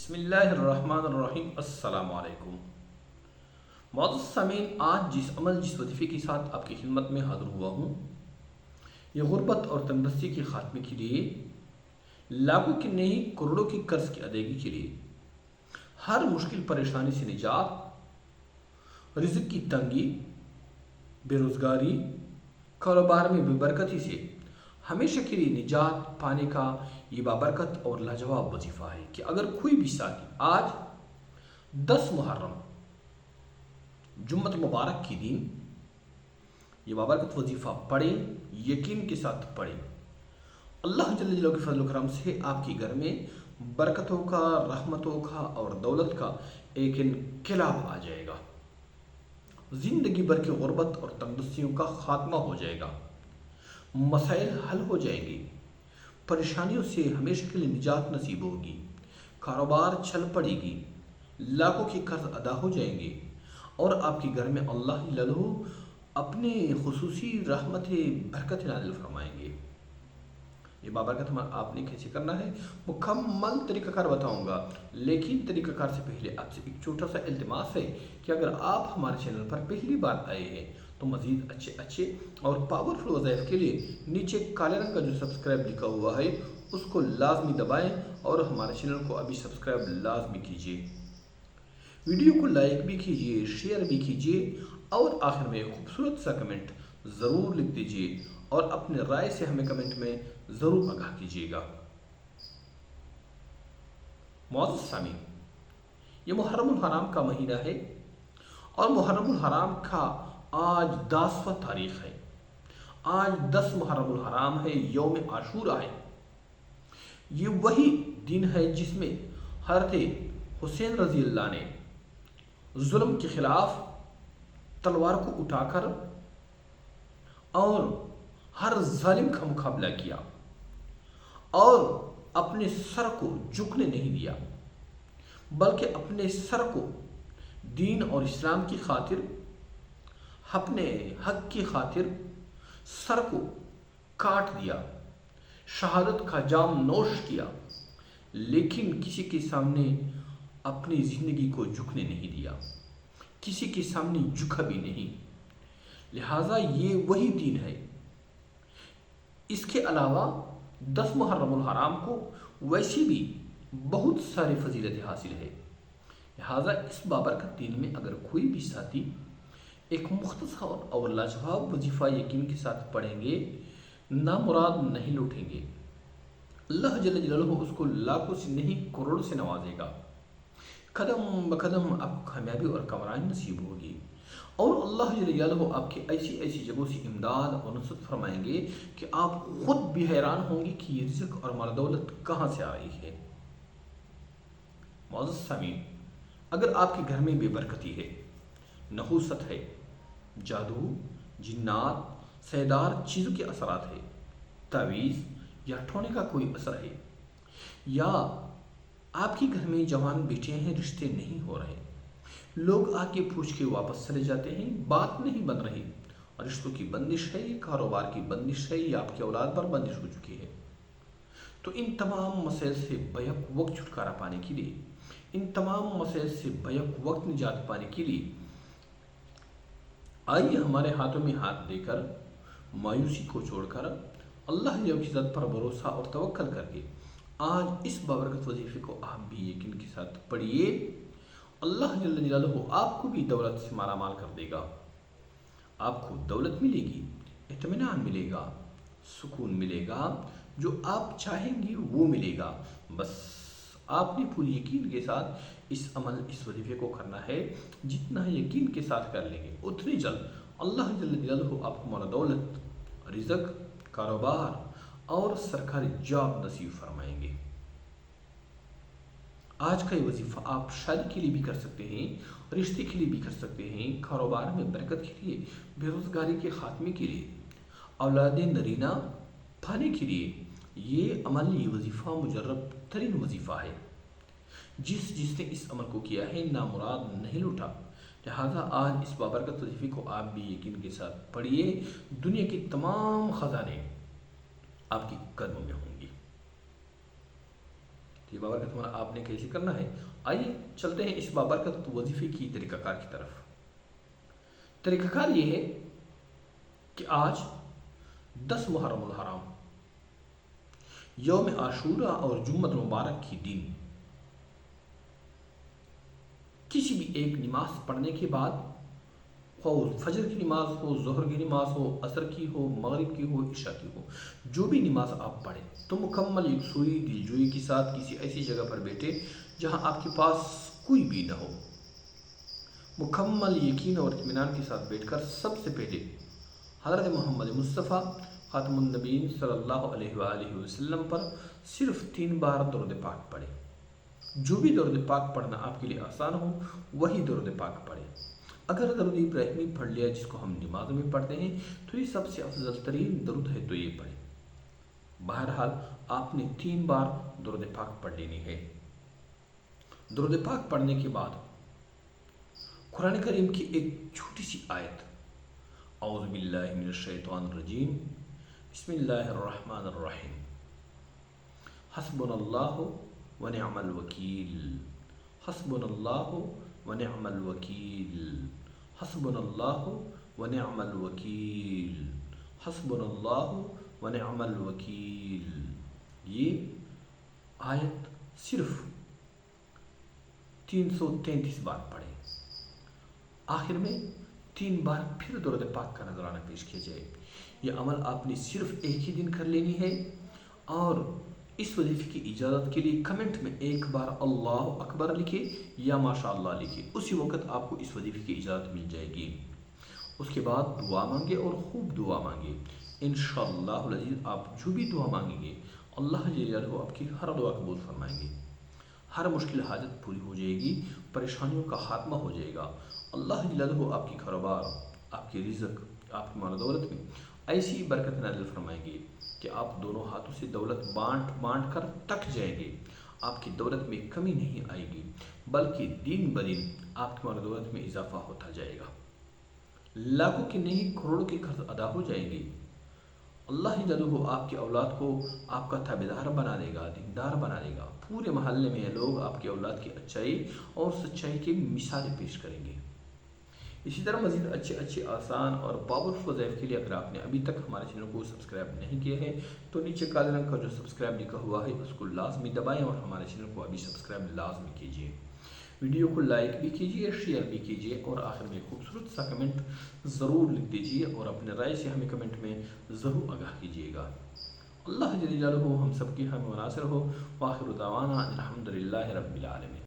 بسم اللہ الرحمن الرحیم۔ السلام علیکم معزز سامعین، آج جس وظیفے کے ساتھ آپ کی خدمت میں حاضر ہوا ہوں، یہ غربت اور تندرستی کے خاتمے کے لیے، لاکھوں کی نہیں کروڑوں کی قرض کی ادائیگی کے لیے، ہر مشکل پریشانی سے نجات، رزق کی تنگی، بے روزگاری، کاروبار میں بے برکتی سے ہمیشہ کے لیے نجات پانے کا یہ بابرکت اور لاجواب وظیفہ ہے کہ اگر کوئی بھی ساتھی آج 10 محرم جمعۃ مبارک کی دن یہ بابرکت وظیفہ پڑھے، یقین کے ساتھ پڑھے، اللہ جل جلالہ کے فضل و کرم سے آپ کے گھر میں برکتوں کا، رحمتوں کا اور دولت کا ایک انقلاب آ جائے گا۔ زندگی بھر کی غربت اور تندرستیوں کا خاتمہ ہو جائے گا، مسائل حل ہو جائیں گے، پریشانیوں سے ہمیشہ کے لیے نجات نصیب ہوگی، کاروبار چل پڑے گی، لاکھوں کے قرض ادا ہو جائیں گے اور آپ کے گھر میں اللہ للہ اپنے خصوصی رحمت برکت نازل فرمائیں گے۔ یہ بابرکت آپ نے کیسے کرنا ہے مکمل طریقہ کار بتاؤں گا، لیکن طریقہ کار سے پہلے آپ سے ایک چھوٹا سا التماس ہے کہ اگر آپ ہمارے چینل پر پہلی بار آئے ہیں تو مزید اچھے اور پاورفل وظائف کے لیے نیچے کالے رنگ کا جو سبسکرائب لکھا ہوا ہے اس کو لازمی دبائیں اور ہمارے چینل کو ابھی سبسکرائب لازمی کیجیے، ویڈیو کو لائک بھی کیجیے، شیئر بھی کیجیے اور آخر میں خوبصورت سا کمنٹ ضرور لکھ دیجیے اور اپنے رائے سے ہمیں کمنٹ میں ضرور آگاہ کیجیے گا۔ معزز سامعین، یہ محرم الحرام کا مہینہ ہے اور محرم الحرام کا آج 10واں تاریخ ہے۔ آج 10 محرم الحرام ہے، یوم عاشورہ ہے۔ یہ وہی دن ہے جس میں حضرت حسین رضی اللہ نے ظلم کے خلاف تلوار کو اٹھا کر اور ہر ظالم کا مقابلہ کیا اور اپنے سر کو جھکنے نہیں دیا، بلکہ اپنے سر کو دین اور اسلام کی خاطر، اپنے حق کی خاطر سر کو کاٹ دیا، شہادت کا جام نوش کیا، لیکن کسی کے سامنے اپنی زندگی کو جھکنے نہیں دیا، کسی کے سامنے جھکا بھی نہیں۔ لہٰذا یہ وہی دین ہے۔ اس کے علاوہ 10 محرم الحرام کو ویسے بھی بہت سارے فضیلتیں حاصل ہے۔ لہٰذا اس بابرکت دین میں اگر کوئی بھی ساتھی ایک مختصر اور لاجواب وظیفہ یقین کے ساتھ پڑھیں گے، نامراد نہیں لوٹیں گے، اللہ جل جلالہ اس کو لاکھوں سے نہیں کروڑوں سے نوازے گا، قدم بقدم آپ کو کامیابی اور کامرانی نصیب ہوگی اور اللہ جل جلالہ آپ کی ایسی جگہوں سے امداد اور نصرت فرمائیں گے کہ آپ خود بھی حیران ہوں گے کہ یہ رزق اور مال دولت کہاں سے آ رہی ہے۔ معزز سامعین، اگر آپ کے گھر میں بے برکتی ہے، نحوست ہے، جادو، جنات، سیدار چیزوں کے اثرات ہے، تعویذ یا ٹھونے کا کوئی اثر ہے، یا آپ کے گھر میں جوان بیٹے ہیں، رشتے نہیں ہو رہے، لوگ آ کے پوچھ کے واپس چلے جاتے ہیں، بات نہیں بن رہی، رشتوں کی بندش ہے، کاروبار کی بندش ہے، یا آپ کی اولاد پر بندش ہو چکی ہے، تو ان تمام مسائل سے بیک وقت چھٹکارا پانے کے لیے، ان تمام مسائل سے بیک وقت نجات پانے کے لیے آئیے ہمارے ہاتھوں میں ہاتھ دے کر، مایوسی کو چھوڑ کر، اللہ کی ذات پر بھروسہ اور توکل کر کے آج اس بابرکت وظیفے کو آپ بھی یقین کے ساتھ پڑھیے۔ اللہ جل جلالہ آپ کو بھی دولت سے مالا مال کر دے گا، آپ کو دولت ملے گی، اطمینان ملے گا، سکون ملے گا، جو آپ چاہیں گے وہ ملے گا۔ بس آپ نے پوری یقین کے ساتھ اس وظیفے کو کرنا ہے۔ جتنا یقین کے ساتھ کر لیں گے اتنی جلد اللہ جل جلالہ آپ کو مال دولت، رزق، کاروبار اور سرکاری جاب نصیب فرمائیں گے۔ آج کا یہ وظیفہ آپ شادی کے لیے بھی کر سکتے ہیں، رشتے کے لیے بھی کر سکتے ہیں، کاروبار میں برکت کے لیے، بے روزگاری کے خاتمے کے لیے، اولاد نرینہ پانے کے لیے یہ عمل، یہ وظیفہ مجرب ترین وظیفہ ہے۔ جس نے اس عمل کو کیا ہے نامراد نہیں لوٹا۔ لہٰذا آج اس بابرکت وظیفے کو آپ بھی یقین کے ساتھ پڑھیے، دنیا کے تمام خزانے آپ کی قدموں میں ہوں گی۔ تو یہ بابرکت ہونا آپ نے کیسے کرنا ہے؟ آئیے چلتے ہیں اس بابرکت وظیفے کی طریقہ کار کی طرف۔ طریقہ کار یہ ہے کہ آج 10 محرم الحرام، یوم عاشورہ اور جمعۃ المبارک کی دن کسی بھی ایک نماز پڑھنے کے بعد، خواہ فجر کی نماز ہو، ظہر کی نماز ہو، عصر کی ہو، مغرب کی ہو، عشاء کی ہو، جو بھی نماز آپ پڑھیں تو مکمل یکسوئی دلجوئی کے ساتھ کسی ایسی جگہ پر بیٹھے جہاں آپ کے پاس کوئی بھی نہ ہو، مکمل یقین اور اطمینان کے ساتھ بیٹھ کر سب سے پہلے حضرت محمد مصطفیٰ خاتم النبیین صلی اللہ علیہ وآلہ وسلم پر صرف 3 بار درود پاک پڑھیں۔ جو بھی درود پاک پڑھنا آپ کے لیے آسان ہو وہی درود پاک پڑھیں۔ اگر درود ابراہیمی پڑھ لیا جس کو ہم نماز میں پڑھتے ہیں تو یہ سب سے افضل ترین درود ہے، تو یہ پڑھیں۔ بہرحال آپ نے 3 بار درود پاک پڑھ لینی ہے۔ درود پاک پڑھنے کے بعد قرآن کریم کی ایک چھوٹی سی آیت، اعوذ باللہ من الشیطان الرجیم، بسم اللہ الرحمن الرحیم، حسبنا اللہ ونعم الوکیل، حسبنا اللہ ونعم الوکیل، حسبنا اللہ ونعم الوکیل، حسبنا اللہ ونعم الوکیل۔ یہ آیت صرف 333 بار پڑھیں۔ آخر میں 3 بار پھر درود پاک کا نذرانہ پیش کیا جائے۔ یہ عمل آپ نے صرف ایک ہی دن کر لینی ہے، اور اس وظیفے کی اجازت کے لیے کمنٹ میں ایک بار اللہ اکبر لکھے یا ماشاء اللہ لکھے، اسی وقت آپ کو اس وظیفے کی اجازت مل جائے گی۔ اس کے بعد دعا مانگے اور خوب دعا مانگے، انشاءاللہ العزیز آپ جو بھی دعا مانگیں گے اللہ جل جلالہ آپ کی ہر دعا قبول فرمائیں گے، ہر مشکل حاجت پوری ہو جائے گی، پریشانیوں کا خاتمہ ہو جائے گا۔ اللہ جل جلالہ آپ کی کاروبار، آپ کی رزق، آپ کی مال دولت میں ایسی برکت نازل فرمائیں گے کہ آپ دونوں ہاتھوں سے دولت بانٹ بانٹ کر تک جائیں گے۔ آپ کی دولت میں کمی نہیں آئے گی، بلکہ دن بدن آپ کی مال دولت میں اضافہ ہوتا جائے گا، لاکھوں کی نہیں کروڑوں کے قرض ادا ہو جائیں گے۔ اللہ جلالہ آپ کی اولاد کو آپ کا تابعدار بنا دے گا، دیندار بنا دے گا، پورے محلے میں لوگ آپ کی اولاد کی اچائی اور سچائی کی مثالیں پیش کریں گے۔ اسی طرح مزید اچھے آسان اور پاورفل وظائف کے لیے اگر آپ نے ابھی تک ہمارے چینل کو سبسکرائب نہیں کیا ہے تو نیچے کالے رنگ کا جو سبسکرائب لکھا ہوا ہے اس کو لازمی دبائیں اور ہمارے چینل کو ابھی سبسکرائب لازمی کیجیے۔ ویڈیو کو لائک بھی کیجیے، شیئر بھی کیجیے، اور آخر میں خوبصورت سا کمنٹ ضرور لکھ دیجیے اور اپنے رائے سے ہمیں کمنٹ میں ضرور آگاہ کیجیے گا۔ اللہ جل جلالہ ہم سب کی ہم مناصر ہو۔ وآخر دعوانا الحمدللہ رب العالمین۔